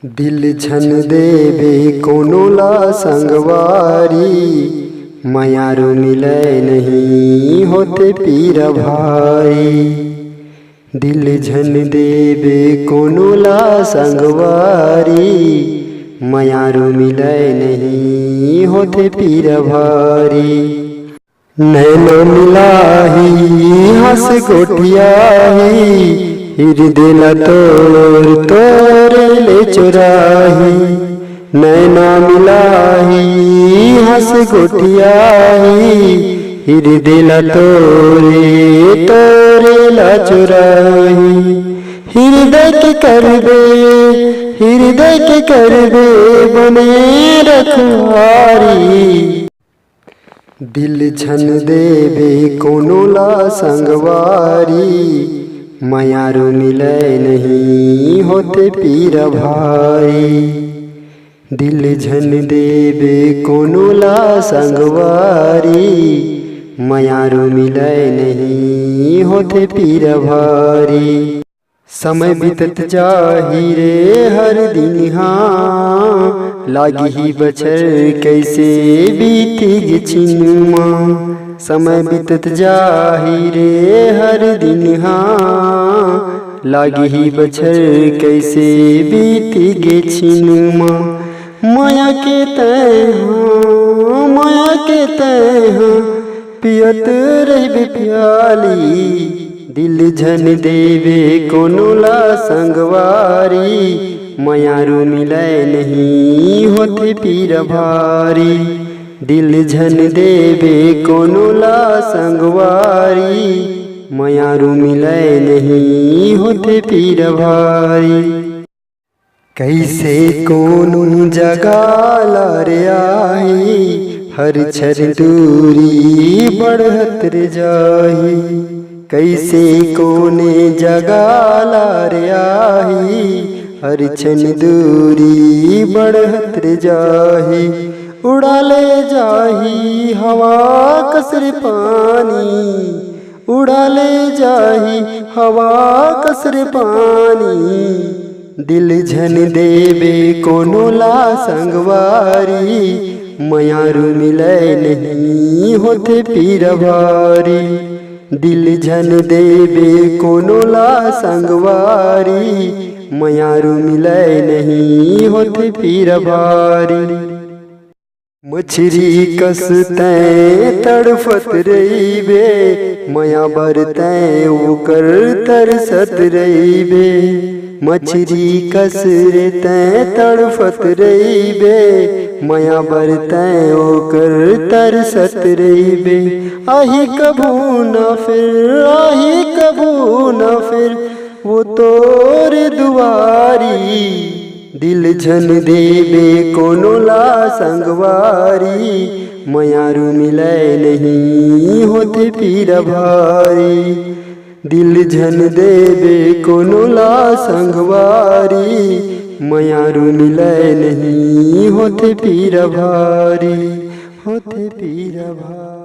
दिल झन देवे कोनो ला संगवारी, मायारू मिले नहीं होते पीर भाई। दिल झन देवे कोनो ला संगवारी, मायारू मिले नहीं होते पीर भारी। नैनो मिलाही हंस गोटियाही, हृदय ला तोर तोरे ले चुराही। नैना मिलाही हंस गोटियाही, हृदय ला तोरे तोरे ला चुराही। हृदय के करबे बने रखवारी। दिल झन देवे कोनो ला संगवारी, मायारू मिले नहीं होते पीर भाई। दिल झन देवे कोनो ला संगवारी, मायारू मिले नहीं होते पीर भारी। समय बीतत जाही रे हर दिन हाँ, लागी ही बचर कैसे बीती छिनुमा। समय बीतत जाही रे हर दिन हाँ, लागी ही बचर कैसे बीती गे छिनुमा। माया के तय हाँ, पियत रहबे प्याली। दिल झन देवे कोनो ला संगवारी, मायारू मिले नहीं होते पीर भारी। दिल झन देवे कोनो ला संगवारी, मायारू मिले नहीं होते पीर भारी। कैसे कोनो जगाला रे आई, हर छर दूरी बढ़त रे जाही। कैसे कोने जगाला रे आई, हर छन दूरी बढ़त रे जाही। उड़ा ले जाही हवा कसर पानी, उड़ा ले जाही हवा कसर पानी। दिल झन देवे कोनो ला संगवारी, मायारू मिले नहीं होते पीर भारी। दिल झन देवे कोनो ला संगवारी, मायारू मिले नहीं होते पीर भारी। मछरी कसते तड़फत रहीबे, माया बरते ओकर तरसत रहीबे। मछरी कसरते तड़फत रहीबे, माया बरते ओकर तरसत रहीबे। आही कभू न फिर वो तोर दुआरी। दिल झन देवे कोनो ला संगवारी, मायारू मिले नहीं होते पीर भारी। दिल झन देवे कोनो ला संगवारी, मायारू मिले नहीं होते पीर भारी, होते पीर भारी।